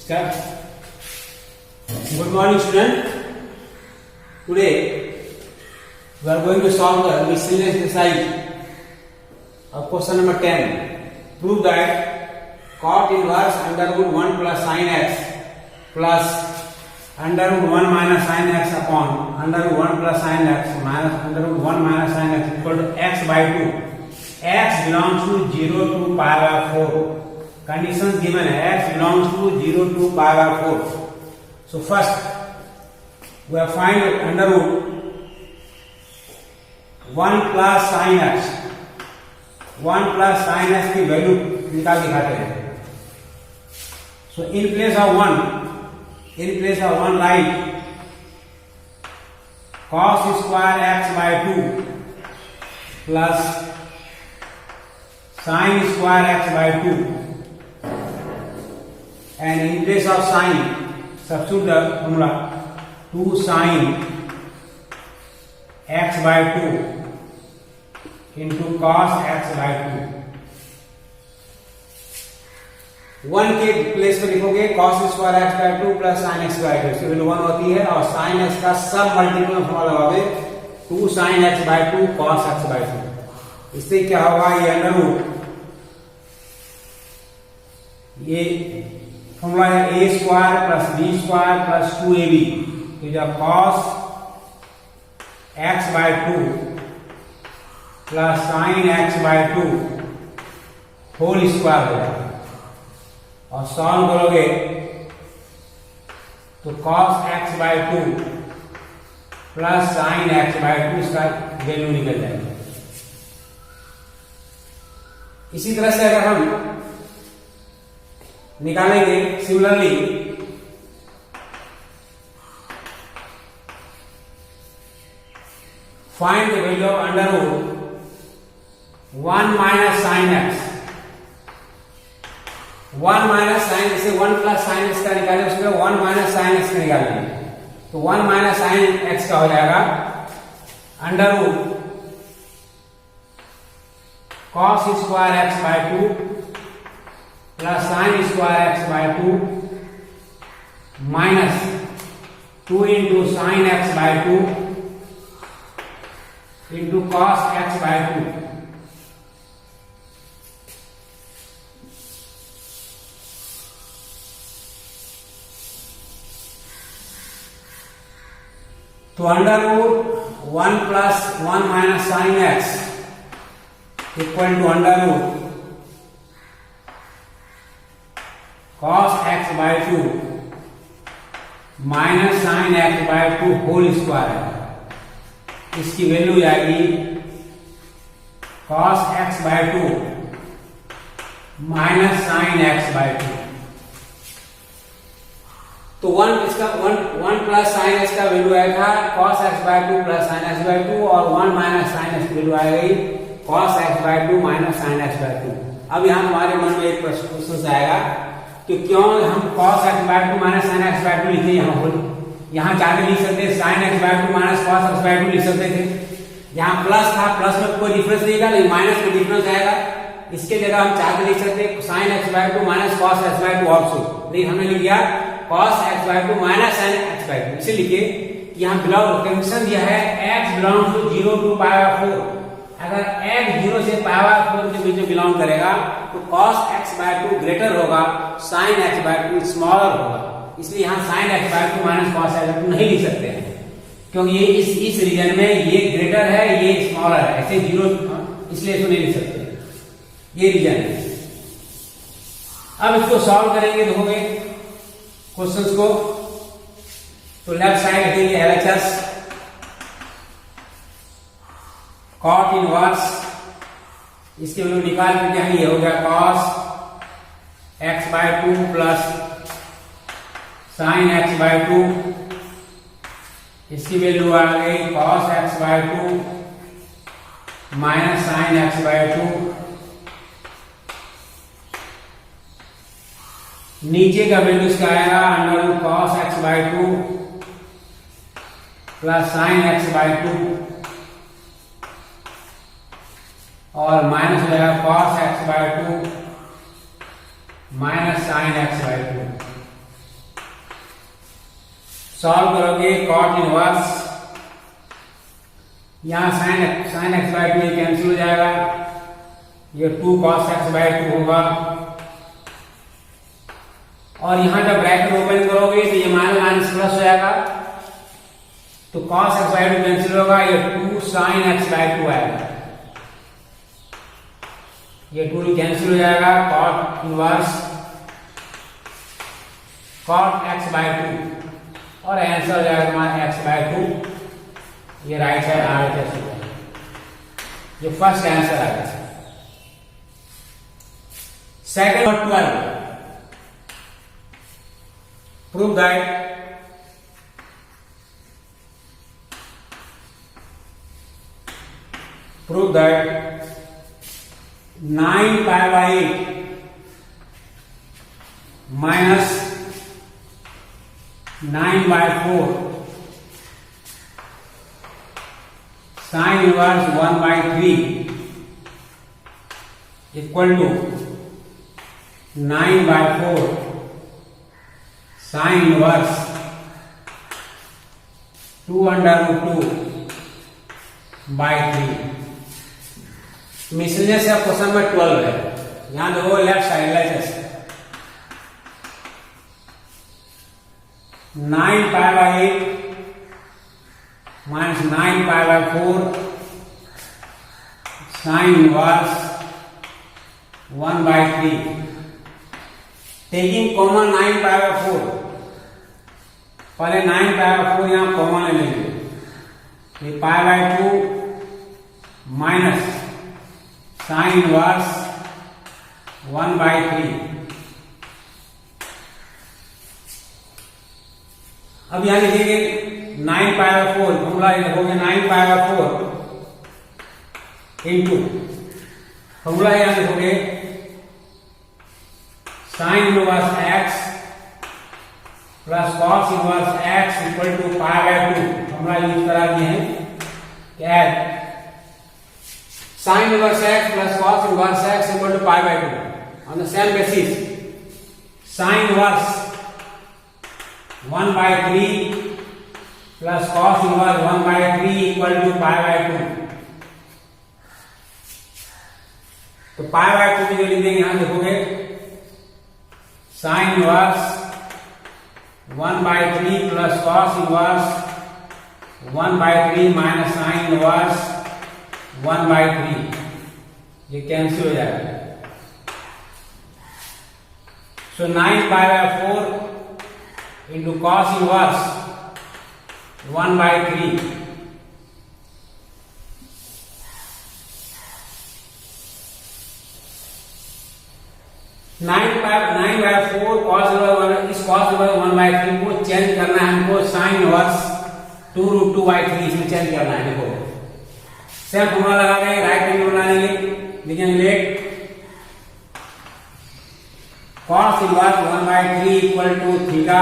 Start. Good morning, student. Today we are going to solve the miscellaneous exercise of question number 10. Prove that cot inverse under root 1 plus sin x plus under root 1 minus sin x upon under root 1 plus sin x minus under root 1 minus sin x equal to x by 2. X belongs to 0 to pi by 4. Conditions given है x belongs to 0 to pi by 4. So first we have find under root 1 plus sin x. 1 plus sin x की value निकाल दिखाते हैं. So in place of 1 write cos square x by 2 plus sin square x by 2. And in place of sin, substitute the formula 2 sin x by 2 into cos x by 2. 1 के place में लिखोगे cos square x by 2 plus sin x by 2. इसकी value 1 होती है और sin x का सब multiple में फॉर्मूला लगाओगे 2 sin x by 2 cos x by 2. इससे क्या होगा, ये अंडर रूट ये फॉर्मूला है a square plus b square plus 2ab. तो जब cos x by 2 plus sin x by 2 whole square हो जाएगा और सॉल्व करोगे तो cos x by 2 plus sin x by 2 इसका वैल्यू निकल जाएगा. इसी तरह से अगर हम निकालेंगे similarly find the value of under root 1 minus sine x. 1 minus sine, जैसे 1 प्लस साइन एक्स का निकाले उसमें 1 माइनस साइन एक्स का निकालेंगे तो 1 माइनस साइन एक्स का हो जाएगा under root cos square x by 2 plus sine square x by 2 minus 2 into sine x by 2 into cos x by 2. तो under root 1 plus 1 minus sine x equal to under root cos x by 2 minus sine x by 2 whole square है. इसकी value आएगी cos x by 2 minus sine x by 2. तो 1 plus sine x का value आएगा cos x by 2 plus sine x by 2 और 1 minus sine x की वैल्यू आएगी cos x by 2 minus sine x by 2. अब यहां हमारे मन में एक क्वेश्चन आएगा कि क्यों हम cos x by 2 minus sin x by 2 लिखे. यहाँ जाके लिख सकते sin x by 2 minus cos x by 2 लिख सकते थे. यहाँ प्लस था, प्लस में कोई डिफरेंस नहीं आएगा लेकिन माइनस में डिफरेंस आएगा. इसके जगह हम चाह के लिख सकते sin x by 2 minus cos x by 2 also, लेकिन हमने लिख दिया cos x by 2 minus sin x by 2. इसे लिखिए कि यहाँ बिलोंग कंडीशन दिया है x belong to 0 to pi by 4. अगर x 0 से पाई बाय 4 के बीच में बिलोंग करेगा तो cos x by 2 ग्रेटर होगा, sin x by 2 स्मॉलर होगा. इसलिए यहाँ sin x by 2 minus cos x by 2 नहीं लिख सकते हैं क्योंकि ये इस रीजन में ये ग्रेटर है, ये स्मॉलर है. ऐसे 0 इसलिए इसको नहीं लिख सकते, ये रीजन है. अब इसको सॉल्व करेंगे, देखोगे क्वेश्चंस को. तो लेफ्ट साइड रखेंगे LHS cot इनवर्स. इसके वैल्यू निकाल के क्या ये हो गया cos x by 2 plus sin x by 2. इसकी वैल्यू आ गई cos x by 2 minus sin x by 2. नीचे का वैल्यू इसका आएगा under root cos x by 2 plus sin x by 2 और माइनस हो जाएगा cos x by 2 minus sine x by 2. Solve करोगे कॉट इनवर्स, यहाँ sine x by two cancel हो जाएगा, ये 2 cos x बाय 2 होगा, और यहाँ जब ब्रैकेट ओपन करोगे तो ये माइनस माइनस प्लस हो जाएगा, तो cos x बाय 2 कैंसिल होगा, ये 2 sin x बाय 2 आएगा, ये 2 कैंसिल हो जाएगा, cot inverse cot x by 2, और आंसर हो जाएगा तुम्हारा x बाय 2, ये राइट साइड RHS हो जाएगा, ये फर्स्ट आंसर आएगा। सेकंड और 12, prove that 9 pi by 8 minus 9 by 4 sin inverse 1 by 3 equal to 9 by 4 sin inverse 2 under root 2 by 3। Miscellaneous का क्वेश्चन नंबर 12 है, यहां देखो left side let's 9 pi by 8 minus 9 pi by 4 sin inverse 1 by 3, taking common 9 pi by 4, पहले 9 pi by 4 यहां common ले लेंगे, ये pi by 2 minus sin inverse 1 by 3। अब यहां लिखेंगे 9 pi by 4, फॉर्मूला लिखोगे 9 pi by 4 इंटू, फॉर्मूला यहां लिखोगे sin inverse x plus cos inverse x equal to pi by 2, formula use करा दिए हैं कि add sin inverse x plus cos inverse x equal to pi by 2, on the same basis sin inverse 1 by 3 plus cos inverse 1 by 3 equal to pi by 2, तो pi by 2 की जो लिख देंगे यहां देखोगे sin inverse 1 by 3 plus cos inverse 1 by 3 minus sin inverse 1 by 3, ये cancel हो जाएगा, सो 9 pi by 4 into cos inverse 1 by 3, nine by 4 cos inverse, इस cos inverse 1 by 3 को चेंज करना है हमको sin inverse 2 root 2 by 3 इसमें चेंज करना है, देखो सेम फॉर्मूला लगा देंगे, राइट एंगल बना लेंगे, लिखेंगे let cos inverse 1 by 3 equal to theta,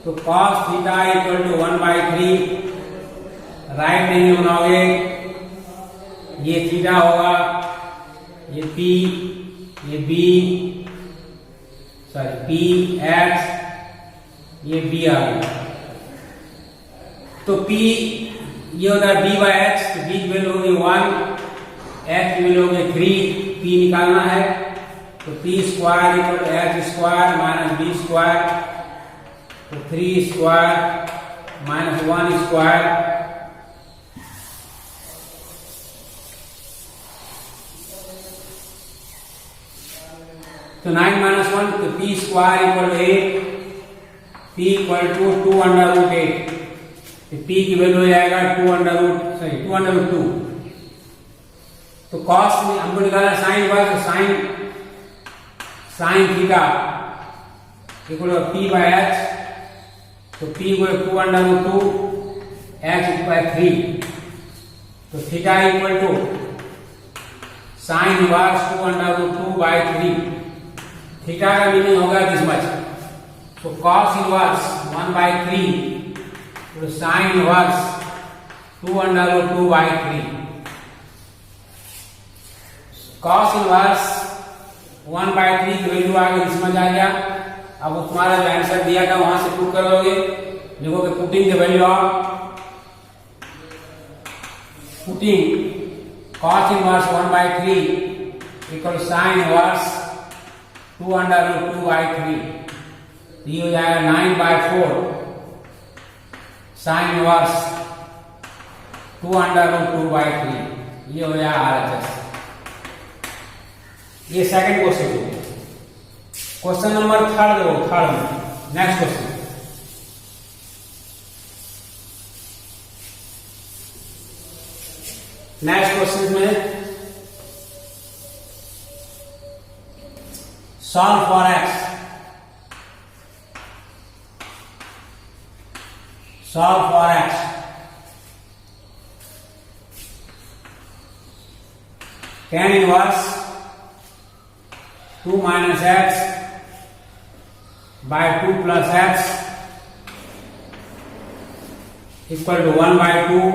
तो cos theta equal to 1 by 3, right angle बनाओगे, ये थीटा होगा, ये P, ये B, सॉरी P X, ये B आ गया, तो P ये होता है b by h, तो b की वैल्यू होगी 1, h की वैल्यू होगी 3, p निकालना है, तो p square equal to h square minus b square, तो 3 स्क्वायर माइनस 1 स्क्वायर, तो 9 माइनस 1, तो p square equal to 8, p equal to 2 under root 8, p की वैल्यू हो जाएगा 2 अंडर रूट 2, तो cos में हमको निकालना sin inverse, sin theta equal to p by h, तो p इक्वल 2 अंडर रूट 2, h इक्वल 3, तो theta equal to sin inverse 2 under root 2 by 3, theta का मीनिंग होगा दिस मच, तो cos इनवर्स 1 by 3 तो sin inverse 2 under root 2 by 3, cos inverse 1 by 3 की value आ गई, समझ आ गया। अब तुम्हारा जो आंसर दिया था वहां से पुट करोगे, लिखोगे putting the value of cos inverse 1/3 equal sin inverse 2√2/3, ये हो जाएगा 9/4 sin inverse 2√2/3, ये हो जाएगा RHS। ये सेकंड क्वेश्चन हो गया। क्वेश्चन नंबर थर्ड में नेक्स्ट क्वेश्चन, नेक्स्ट क्वेश्चन में solve for x, solve for x, tan inverse 2 minus x by 2 plus x equal to 1/2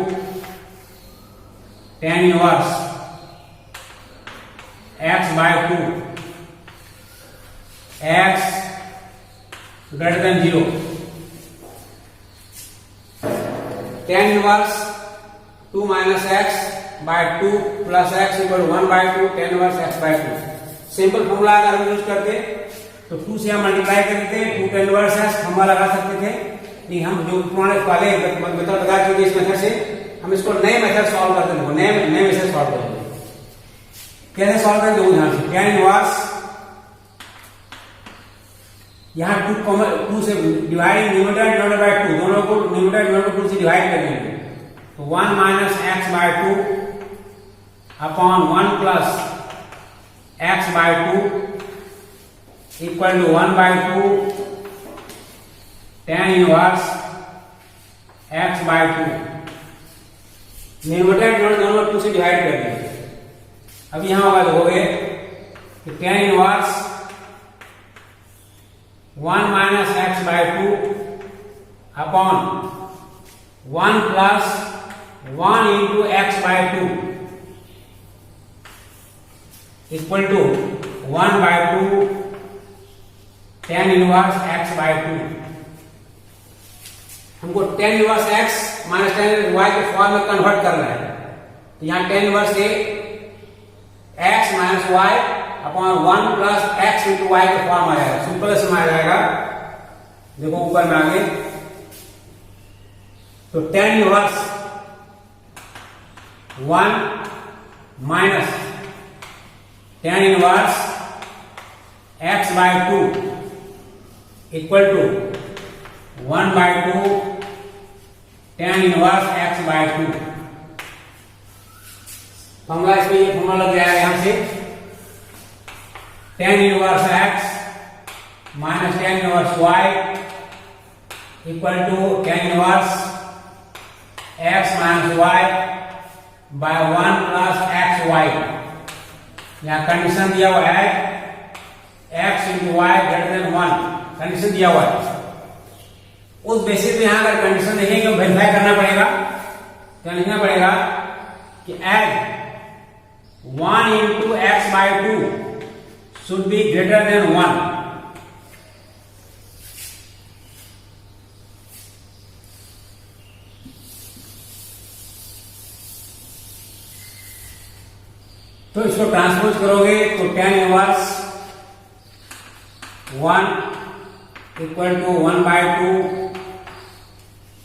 tan inverse x by 2, x greater than 0, tan inverse 2 minus x by 2 plus x equal to 1/2 tan inverse x by 2। Simple formula अगर हम use करते तो 2 से हम multiply करते, 2 tan inverse x हम लगा सकते थे, नहीं हम जो तुम्हारे पहले मेथड बता चुके इस मेथड से हम इसको नए मेथड सॉल्व करते हैं, नए मेथड सॉल्व करेंगे। कैसे सॉल्व करेंगे वो ध्यान से, tan इनवर्स यहां 2 से डिवाइड न्यूमरेटर डिवाइडेड बाय 2, दोनों को न्यूमरेटर डिवाइडेड बाय 2 से डिवाइड कर देंगे, तो 1 minus x by 2 upon 1 plus x by 2 equal to 1/2 tan inverse x by 2। Numerator दोनों 2 से डिवाइड कर दिए। अब यहां होगा देखोगे कि tan inverse 1 minus x by 2 upon 1 plus 1 into x by 2 equal to 1/2 tan inverse x by 2। हमको tan inverse x minus tan y के फॉर्म में कन्वर्ट करना है, तो यहां tan inverse a x minus y upon 1 plus x into y के form आ जाएगा, सिंपल से आ जाएगा। देखो ऊपर में आगे, तो tan inverse 1 minus tan inverse x by 2 equal to 1/2 tan inverse x by 2। Formula इसमें ये फॉर्मूला लग जाएगा यहां से, tan inverse x minus tan inverse y equal to tan inverse x minus y by 1 plus xy। यहां condition दिया हुआ है x into y greater than 1, condition दिया हुआ है। उस बेसिस पे यहां अगर कंडीशन देखेंगे तो वेरीफाई करना पड़ेगा, क्या लिखना पड़ेगा कि as 1 into x by 2 should be greater than 1। तो इसको ट्रांसपोज करोगे तो tan inverse 1 equal to 1/2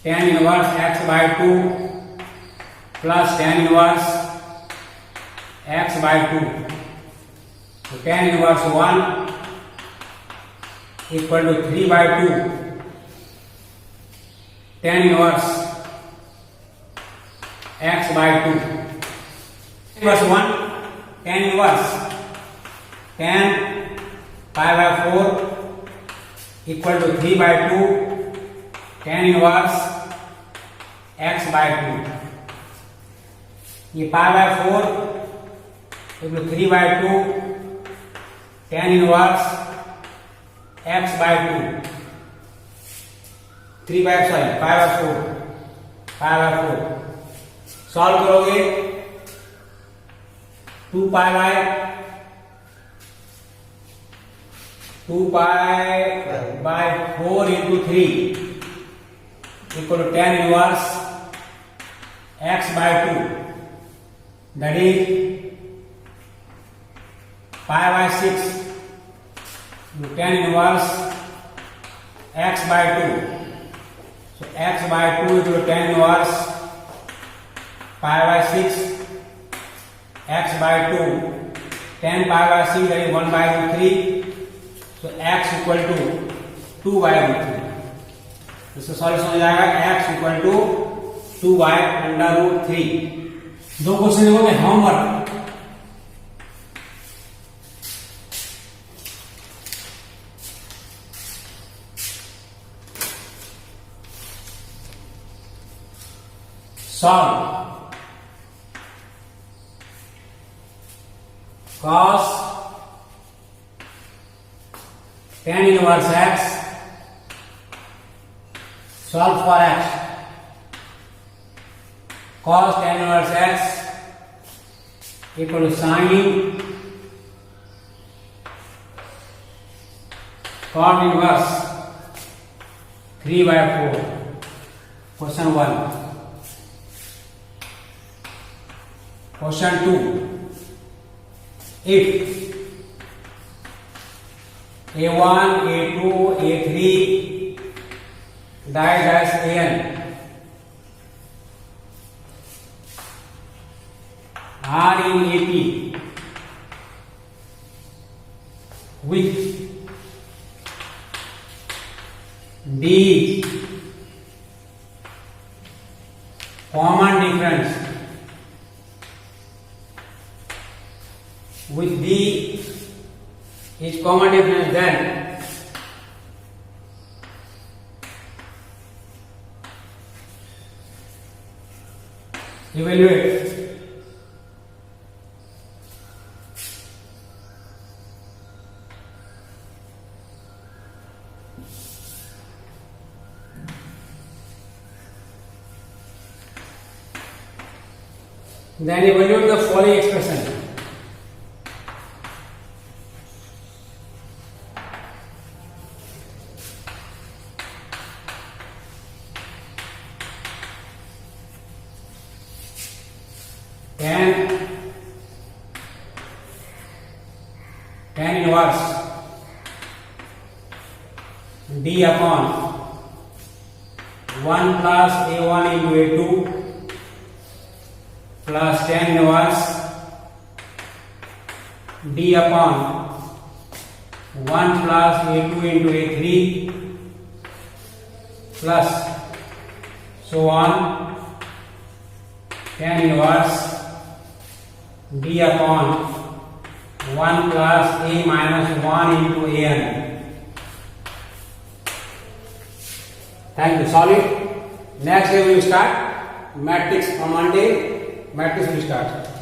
tan inverse x by 2 plus tan inverse x by 2, तो tan inverse 1 equal to 3/2 tan inverse x by 2। Inverse 1 tan inverse tan pi by 4 equal to 3/2 tan inverse x by 2। ये pi by 4 equal to 3/2 tan inverse x by 2, pi by 4 solve करोगे 2 pi by 2 pi by 4 into 3 equal to tan inverse x by 2, that is pi by 6 tan inverse x by 2. So x by 2 equal to tan inverse pi by 6 x by 2 tan pi by 6, that is 1 by root 3. So x equal to 2 by root 3. इसका solution हो जाएगा x equal to 2 by under root 3. 2 question हो गए homework. Solve. cos tan inverse x, solve for x. Cos tan inverse x equal to sin cot inverse 3 by 4. Question 1. Question 2. If a1, a2, a3 dash an are in AP with D common difference, with D is common difference, then evaluate. Then evaluate the following expression. tan inverse D upon 1 plus a1 into a2 plus tan inverse D upon 1 plus a2 into a3 plus so on tan inverse D upon 1 plus a minus 1 into an. Thank you. Solve it. Next day we will start matrix. On Monday matrix will start.